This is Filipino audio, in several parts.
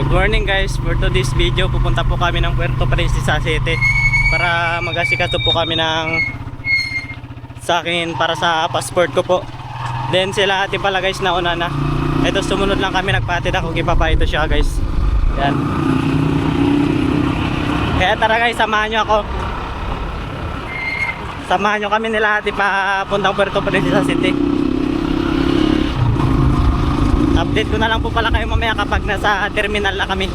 Good morning guys, for today's video pupunta po kami ng Puerto Princesa City para mag-asikaso po kami ng sa akin para sa passport ko po. Then sila ate pala guys nauna na. Ito sumunod lang kami, nagpatid ako, ipapahito siya guys. Yan. Kaya tara guys, samahan nyo ako. Samahan nyo kami nila ate papuntang Puerto Princesa City. Update ko na lang po pala kayo mamaya kapag nasa terminal na kami.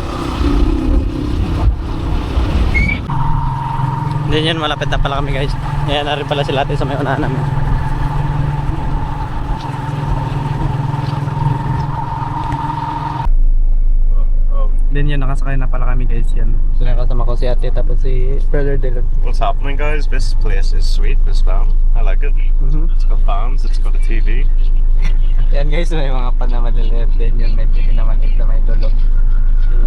Then yun, malapit na pala kami guys. Ayan na rin pala sila ate sa may unahan namin. Then yun, nakasakay na pala kami guys. Yan. So nakasama ko si ate tapos si Brother Dylan. What's happening, guys? This place is sweet, this farm. I like it. It's got fans, it's got a TV. Yan guys, may mga pan na malilit. Then yun, may TV na maliit na may dulo.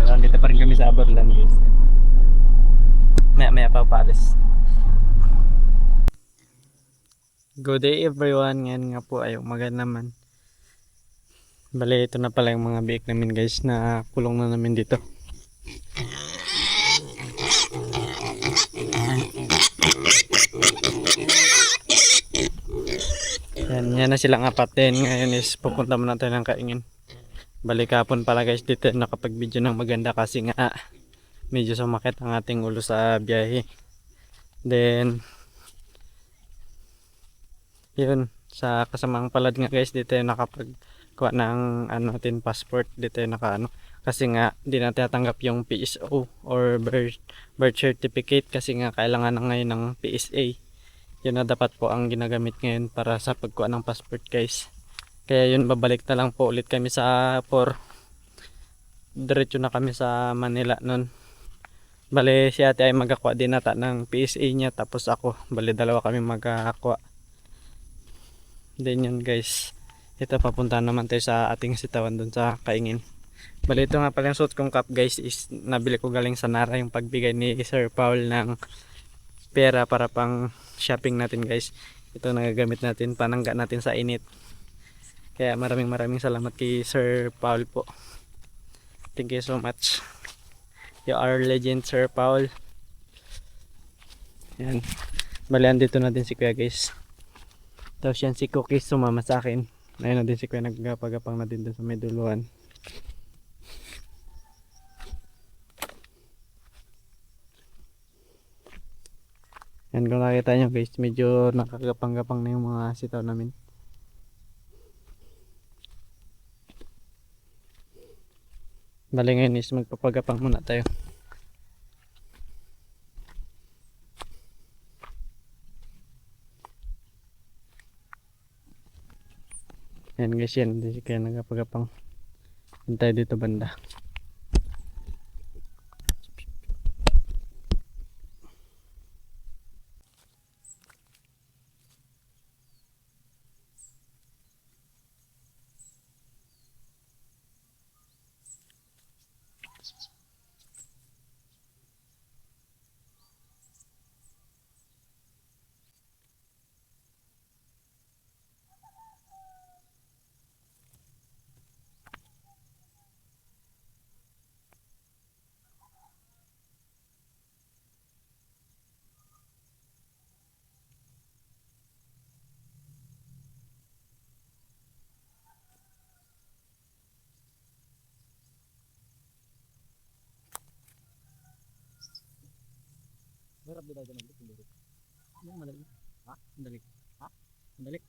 Nandito pa rin kami sa Aberlan guys. Maya pa paalis. Good day everyone. Ngayon nga po ay umaga naman. Bale, ito na pala yung mga biik namin guys na kulong na namin dito. Yan na silang apat din. Ngayon is pupunta muna tayo ng Kaingin. Balik hapon pala guys dito nakapag-video ng maganda kasi nga medyo sumakit ang ating ulo sa biyahe. Then yun, sa kasamang palad nga guys dito nakapagkuha ng natin passport dito kasi nga di natin tatanggap yung PSO or birth certificate kasi nga kailangan na ngayon ng PSA. Yun na dapat po ang ginagamit ngayon para sa pagkuha ng passport guys. Kaya yun, babalik na lang po ulit kami sa diretso na kami sa Manila nun. Bale si ate ay magkakuha din nata ng PSA niya tapos ako, bale dalawa kami magkakuha. Then yun guys, ito papunta naman tayo sa ating sitawan dun sa Kaingin. Bale ito nga pala yung suot kong cap guys is nabili ko galing sa Nara, yung pagbigay ni Sir Paul ng pera para pang shopping natin guys. Ito nagagamit natin, panangga natin sa init. Kaya maraming salamat kay Sir Paul po. Thank you so much. You are legend Sir Paul. Yan. Balian dito natin si Kuya guys. Tapos yan si Cookies sumama sa akin. Ayun na din si Kuya, nagpagapang na din dun sa may duluhan. Yan, kung nakita nyo guys, medyo nakagapang-gapang na yung mga sitaw namin. Bali ngayon is magpapagapang muna tayo. Yan guys, yan hindi kaya nagpagapang. Hintay dito banda. Berap din tayo ng sendiri. Yang madali. Ha? Madali. Ha? Madali.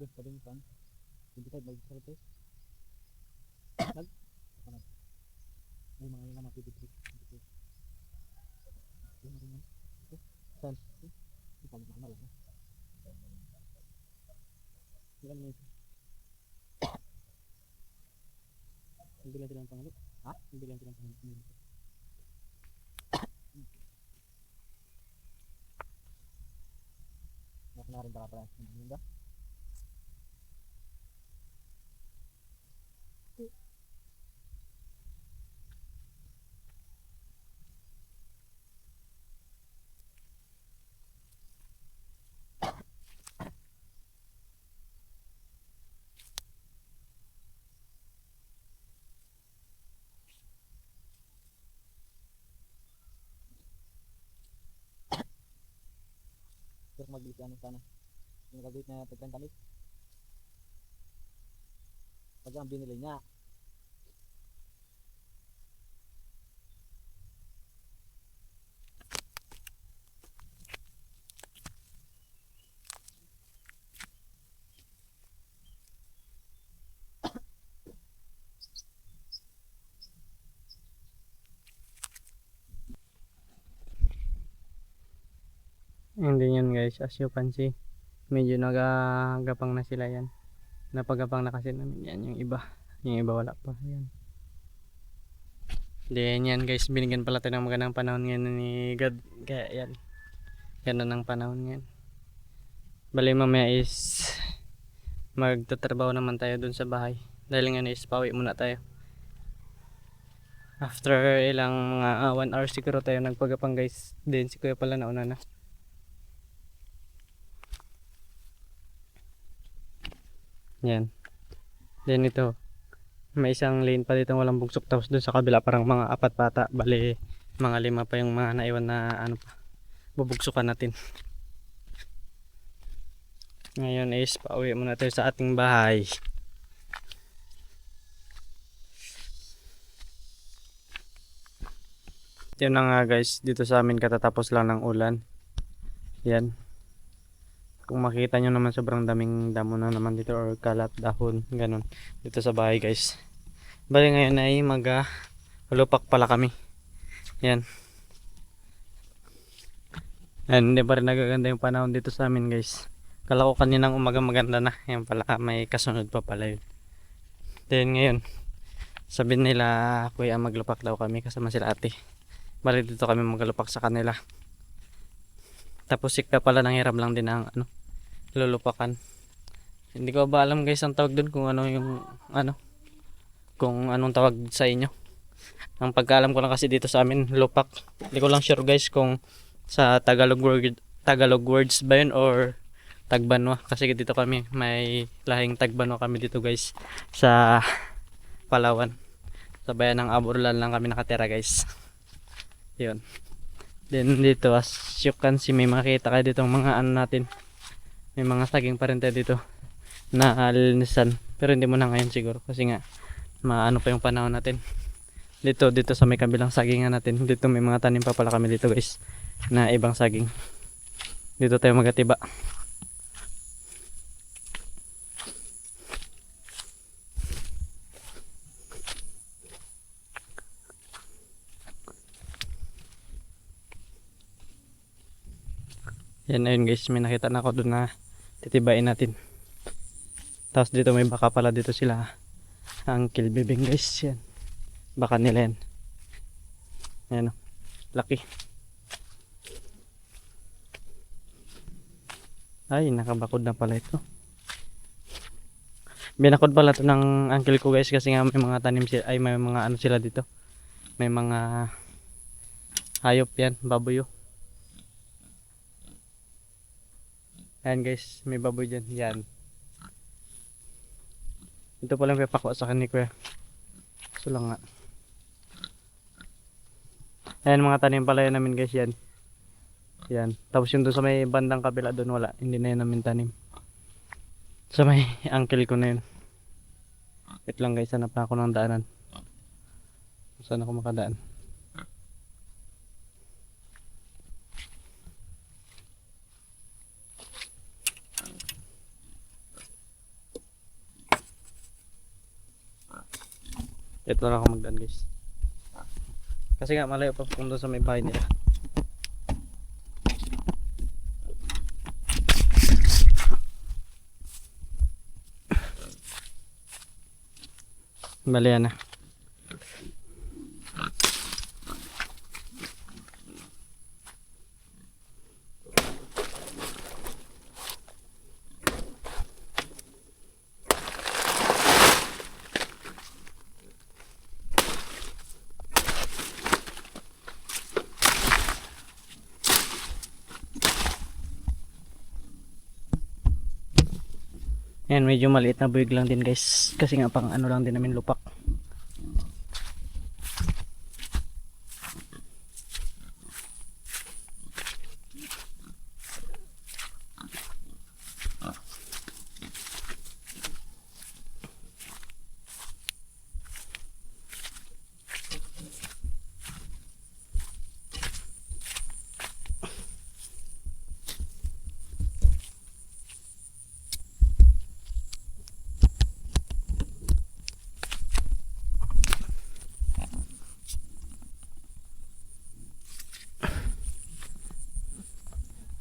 Deh, tadi kan. Hindi tayo mag-sorte. Nag. Ano? May mga yung napipit. Yan rin. Saan? Ito na lang. Yan mo. Hindi lang silang pangalit. Ha? Hindi lang silang pangalit. rin para ba? Pero mag-isip ano sana. Yung gagawin na pagkantamit. Pag ang binili niya. Hindi yan guys, as you can see, medyo nagagapang na sila yan. Napagapang na kasi namin yan yung iba. Yung iba wala pa. Yan. Then yan guys, binigyan pala tayo ng magandang panahon ngayon ni God. Kaya yan. Ganda ng panahon ngayon. Bali mamaya is magtatrabaho naman tayo dun sa bahay. Dahil nga is pauwi muna tayo. After ilang mga 1 hour siguro tayo nagpagapang guys. Then si kuya pala nauna na. Yan. Then ito, may isang lane pa dito walang bugsok, tapos dun sa kabila parang mga 4 pata, bali mga 5 pa yung mga naiwan na ano pa, bubugsukan natin. Ngayon is pauwi muna tayo sa ating bahay. Yun na nga guys, dito sa amin katatapos lang ng ulan. Yan. Kung makita nyo naman sobrang daming damo na naman dito or kalat, dahon, ganun dito sa bahay guys. Bali ngayon ay lupak pala kami. Yan. Yan, hindi pa rin nagaganda yung panahon dito sa amin guys. Kala ko kaninang umaga maganda na. Yan pala, may kasunod pa pala yun. Then ngayon, sabi nila kuya maglupak daw kami kasama sila ate. Bali dito kami maglupak sa kanila. Tapos sikpa pala ng hiram lang din ang lulupakan. Hindi ko ba alam guys ang tawag dun, kung ano yung kung anong tawag sa inyo. Ang pagkaalam ko lang kasi dito sa amin lupak. Hindi ko lang sure guys kung sa Tagalog words ba yun or Tagbanwa, kasi dito kami may lahing Tagbanwa kami dito guys sa Palawan. Sa bayan ng Aburlan lang kami nakatira guys. Yun. Then dito as you can see, may makita kayo dito mga natin. May mga saging pa rin tayo dito na alinisan. Pero hindi mo na ngayon siguro kasi nga maano pa yung panahon natin. Dito sa may kabilang sagingan natin. Dito may mga tanim pa pala kami dito guys na ibang saging. Dito tayo magatiba. Yan, ayun guys, may nakita na ako doon na titibain natin. Tapos dito may baka pala dito sila Uncle Bibing guys. Yan, baka nila yan. Ayan o, laki. Ay, nakabakod na pala ito. Binakod pala ito ng uncle ko guys kasi nga may mga tanim sila, ay may mga ano sila dito. May mga hayop yan, baboy. Ayan guys, may baboy dyan. Yan. Ito palang pipakwa sa akin ni kuya. So lang nga. Ayan mga tanim pala yan namin guys, yan. Yan. Tapos yung doon sa may bandang kabila doon wala. Hindi na yun namin tanim. Sa may uncle ko na yun. Wait lang guys, hanap na ako ng daanan. Saan ako makadaan? Ito lang ako magdaan guys. Kasi nga malayo pa kung doon sa may bahay nila. Bali yan na. Yan, medyo maliit na buyog lang din guys. Kasi nga pang ano lang din namin lupak.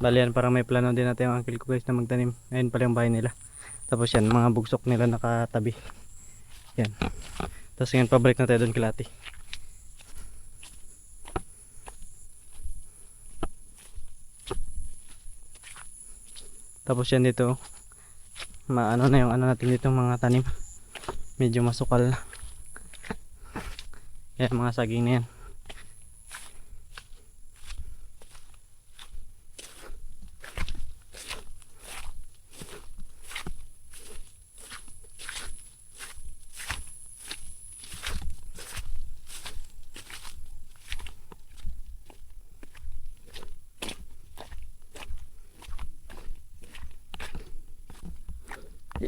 Bali yan, parang may plano din natin yung uncle ko guys na magtanim. Ayun pala yung bahay nila. Tapos yan, mga bugsok nila nakatabi. Yan. Tapos ngayon pabalik na tayo doon kay Lati. Tapos yan dito, maano na yung ano natin dito mga tanim. Medyo masukal na. Yan mga saging na yan.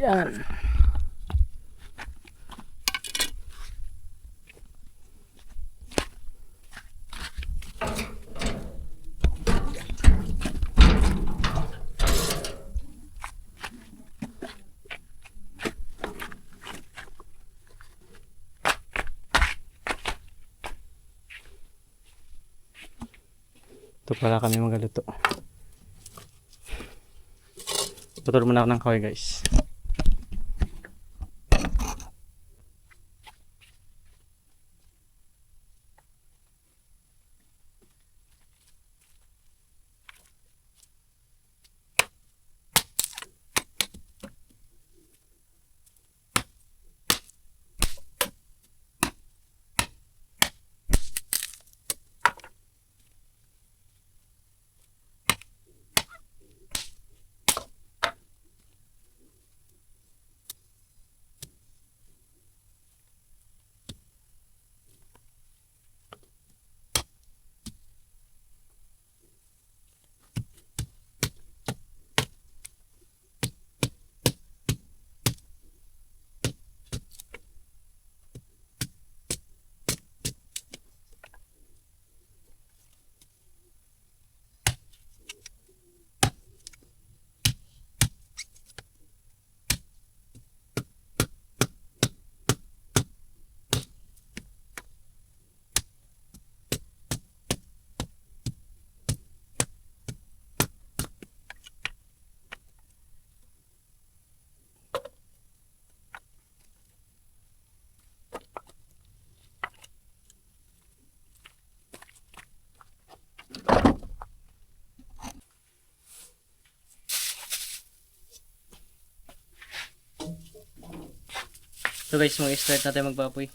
Yan. Ito pala kami magaluto. Putol muna ako ng kahoy guys. So guys, mag-start natin magpapoy.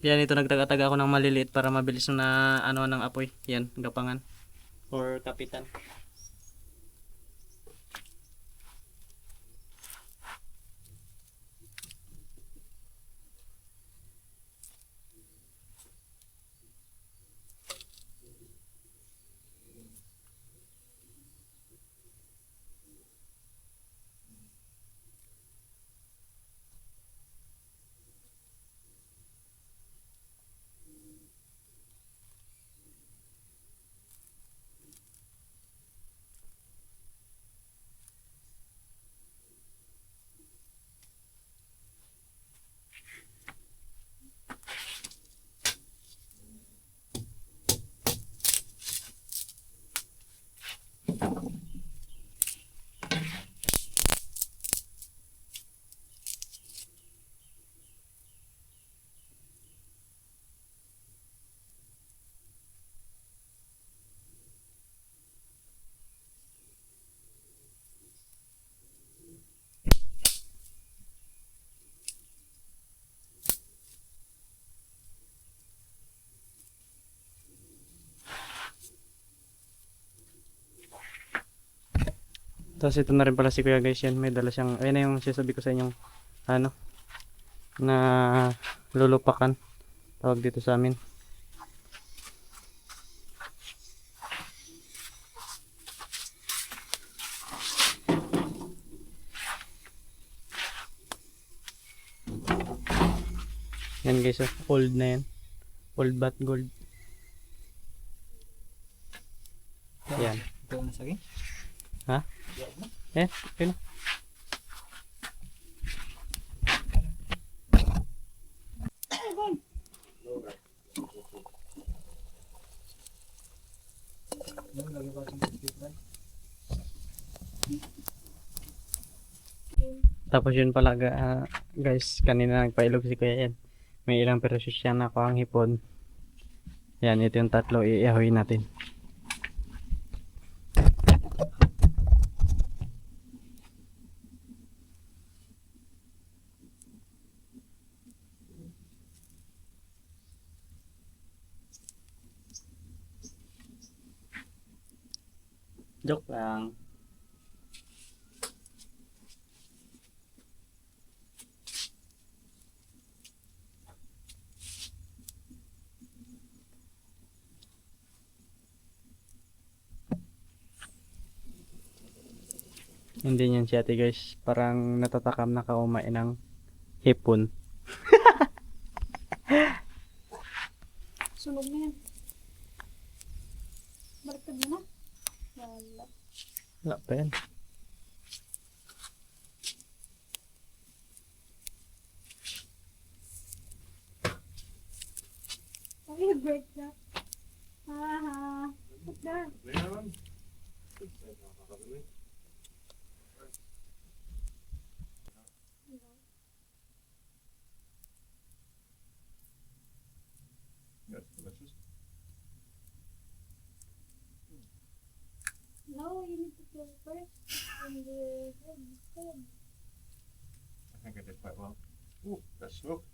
Yan, ito nagtaga-taga ako ng maliliit para mabilis na ano ng apoy. Yan, gapangan. Or kapitan. Tapos ito na rin pala si Kuya guys yan. May dala siyang, ayun na yung sinasabi ko sa inyong ano, na lulupakan. Tawag dito sa amin. Yan guys, oh, old na yan. Old but gold. Yan. Ito na saging. Ha? Eh, okay na. Tapos yun pala guys, kanina nagpailog si Kuya yan. May ilang perso siya na ang hipon. Yan, ito yung tatlo, iihahoy natin. Joke lang. Hindi niyan si ate guys. Parang natatakam na kaumain ng hipon. Sunog na yan. Baliktad mo na. Wala. Wala pa yan. Ay, break na. Haha. Ba't na? Yes, delicious. No, you need to kill first. And the head. I think I did quite well. Ooh, that's smoke.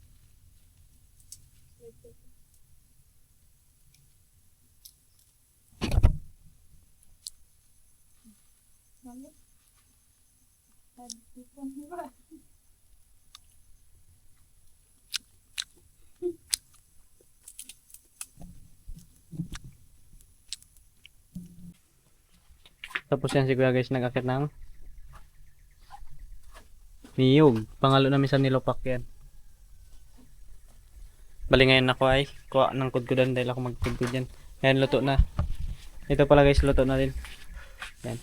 Mami. Add this one here. Tapos yan si Kuya guys, nag-akit ng niyog. Pangalo namin sa nilopak yan. Bali ngayon ako ay kuha ng kudkudan dahil ako magkudkud yan. Ayan, luto na. Ito pala guys, luto na din. Yan.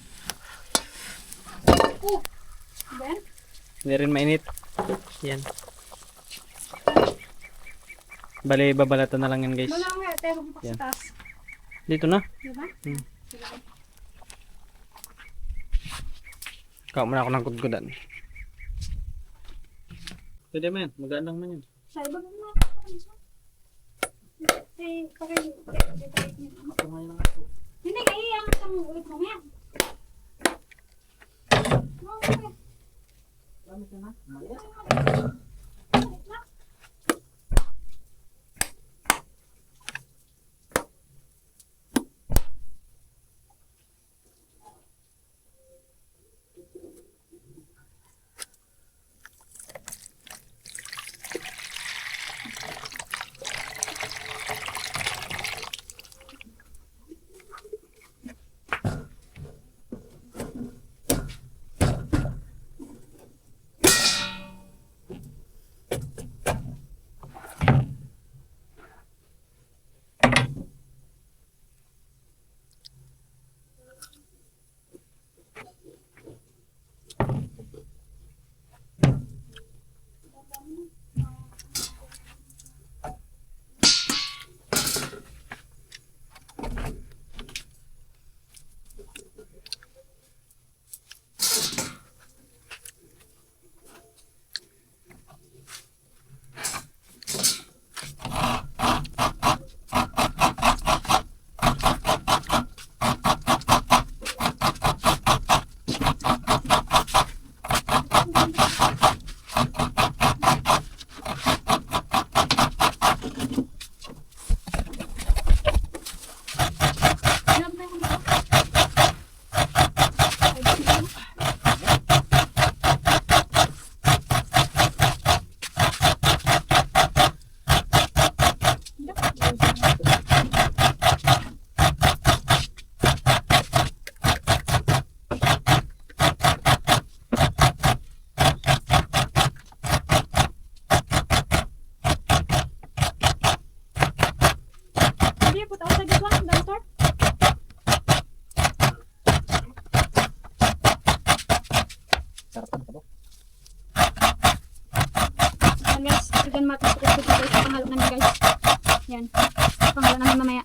Ben? Hindi rin mainit. Yan. Bali, babalatan na lang yan guys. Wala nga, pero pa Yan. sa taas. Dito na. Diba? Hmm. Sige. Kuha muna ako ng kudkudan. Pwede man yan. Magaan lang man yan. Sa iba mo na. Hindi, kaya ang isang ulit mo yan. Okay. Lamit na. Maya. John Marcos Crispy guys. Panghalo namin guys. Yan. Panghalo namin mamaya.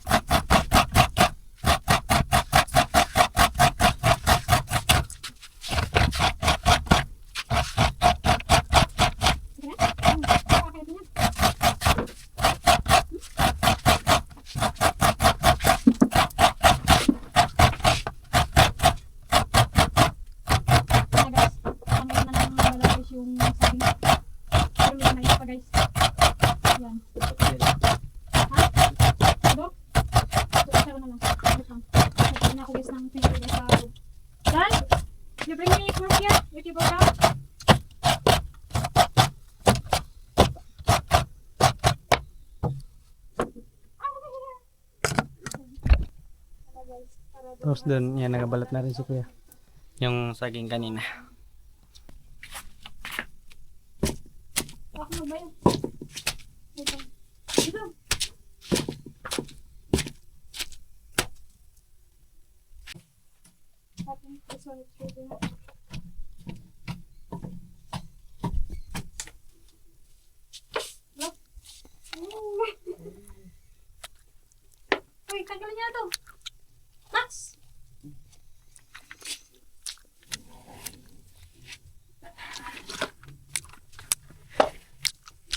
You bring me fruit here if you go down. Tapos doon, yan, nagabalat na rin si kuya. Yung saging kanina. Ako ba yun? Ito. Ito. I think this one is really good. Look. Uy, tanggalin niya ito. Max!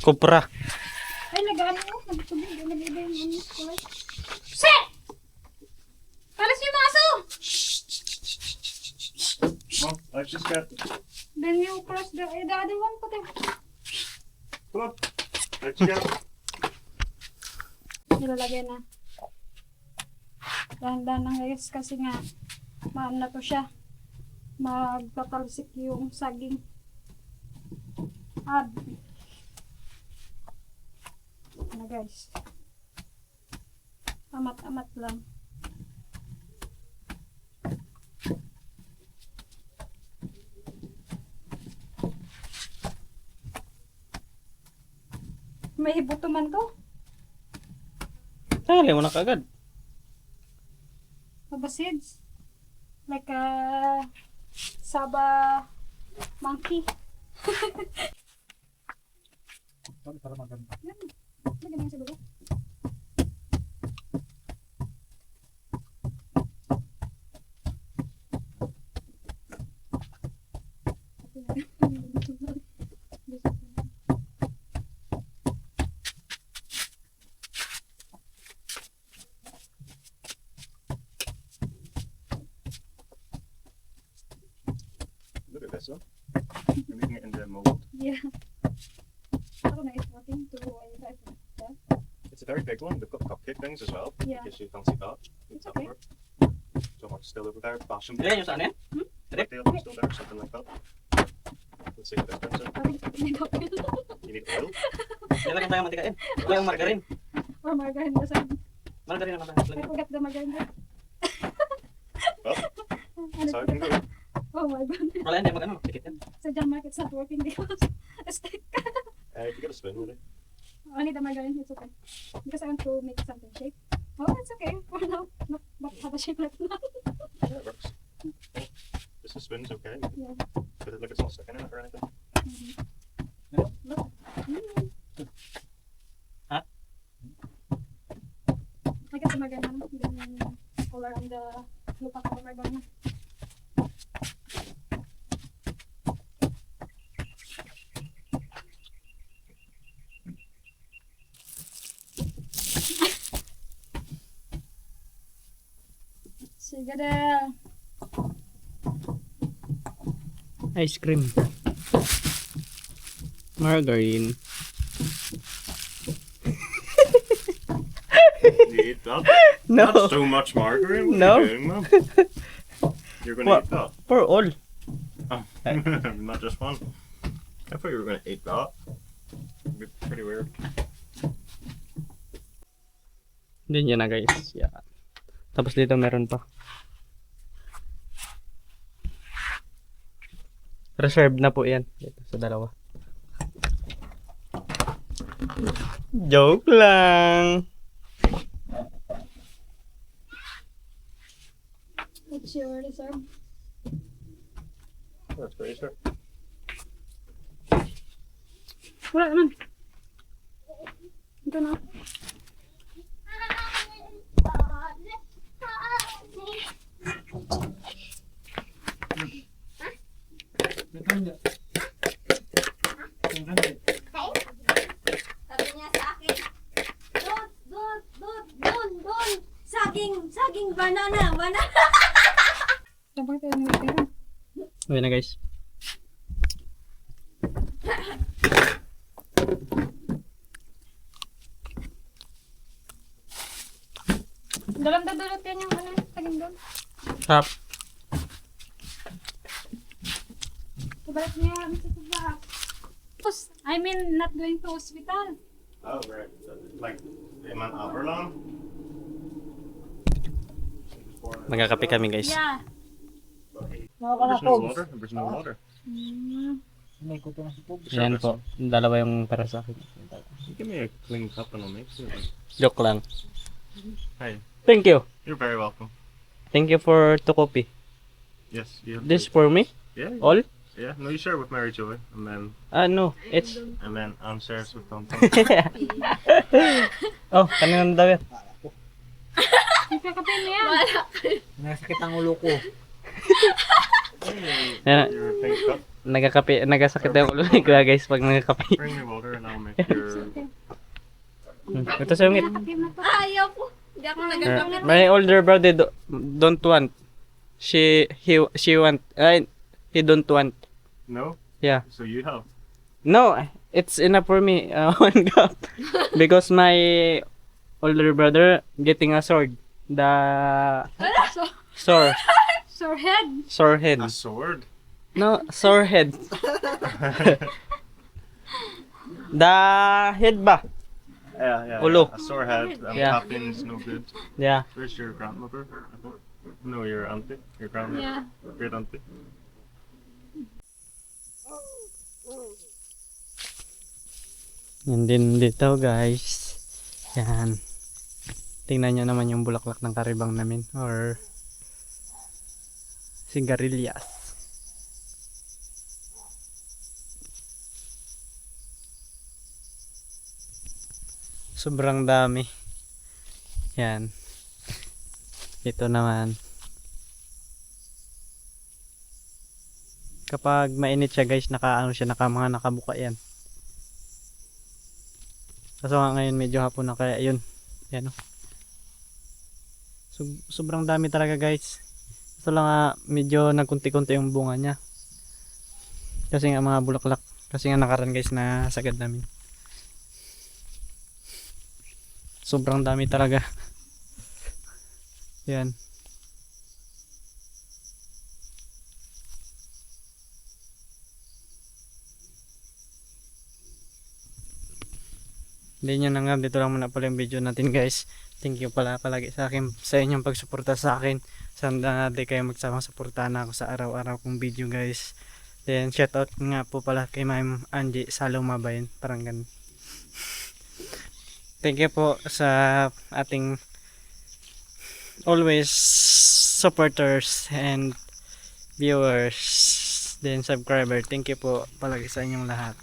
Kupra. Ay, nag-ano mo? Nag-tubig. Nag-iba yung ano. Kulay. Se! Palis niyo yung mga aso! Come on, let's just get. Then you cross the other one. Pati. Come on, let's get. Nilalagay na. Dahan-dahan lang guys kasi nga maano na to siya. Magtatalsik yung saging. Ano guys. Amat-amat lang. May hibuto man to. Tali mo na kagad. Saba seeds. Like a Saba monkey. Para maganda. Yan. Lagyan mo yung siguro. Look at this one. You're making it into a mold. Yeah. I don't know if working to that. It's a very big one. They've got cupcake things as well. Yeah. In case you fancy that. It's okay. So much still over there. Fashion. Ilan yung saan yan? Cocktail still there, something like that. Let's see what this brings in. I think hindi ko You need oil. Nilagyan tayo matikain. Wala yung margarin. or margarine na sa. Margarin naman tayo. I forgot the margarine. Well, Ano so I to? can go. Oh my god. Wala hindi mag-ano. Tikit yan. Sa John Mark, it's not working because a stick. You can get a spoon with it. Only the margarine, it's okay. Because I want to make something shape. Oh, it's okay for now. No, but have a shape like that. Yeah, it works. This is spoon's okay. Yeah. But look, it's not sticking in it or anything. Look. Huh? I get the margarine. Then all around the lupa ko margarine. Sige na. Ice cream. Margarine. You eat that? No. That's so much margarine. What No. are you doing, man? You're going to What? eat that? For all. Oh. Not just one. I thought you were going to eat that. It'd be pretty weird. Din yan na guys. Yeah. Tapos dito meron pa. Reserved na po yan. Dito sa dalawa. Joke lang. What's your reserve? That's pretty sure. Wala naman. Ito na. Sabi niya sa akin, Don, saging, banana. Sabay tayo nilitira. Okay na guys. Dalang dadulot yan yung ano, saging doon. Sarap. Ibalik niya kami sa tuba. I mean, not going to hospital. Oh, right. So, like, in an hour long? Magkakape kami guys. Yeah. There's no water? There's no water. May kuto na si Pob. Yan po. Dalawa yung para sa akin. Give me a clean cup and I'll mix it. Joke lang. Hey, Thank you. you're very welcome. Thank you for 2 coffee. Yes, you have This for me? Yeah, All? yeah. No, you share with Mary Joy, and then No. It's... I'm shares with Tom. Oh, kanina na daw yan. Nagkakape na yan. Nasakit ang ulo ko. Yan. Your pink cup. Nagasakit na yung ulo ni Kuya guys pag nagkakape. Bring me water, and I'll make your. Ito sa ngit. Nagkakape na to. Ayaw ko. Hindi ako nagagamit. My older brother don't want. He want. He don't want. No. Yeah. So you have. No, it's enough for me. 1 cup. Because my older brother getting a sword. The sore Sore head. sore head. A sword. No, sore head. The head ba? Yeah. Ulo. A sore head. Yeah. Tapping is no good. Yeah. Where's your grandmother? I think. No, your auntie. Your grandmother. Yeah. Great auntie. Yan din dito guys. Yan. Tingnan nyo naman yung bulaklak ng karibang namin. Or sigarilyas. Sobrang dami. Yan. Ito naman. Kapag mainit siya guys, mga nakabuka yan. Kaso nga ngayon medyo hapon na kaya yun. Yan o. Sobrang dami talaga guys. Kaso lang medyo nagkunti-kunti yung bunga niya. Kasi nga mga bulaklak. Kasi nga nakaraan guys na sagad namin. Sobrang dami talaga. Yan. Hindi nyo na nga, dito lang muna pala yung video natin guys. Thank you pala palagi sa akin, sa inyong pagsuporta sa akin. Sana di kayo magsama suportahan ako sa araw-araw kong video guys. Then shoutout nga po pala kay Ma'am Angie Salomabayan, parang ganun. Thank you po sa ating always supporters and viewers, then subscriber. Thank you po palagi sa inyong lahat.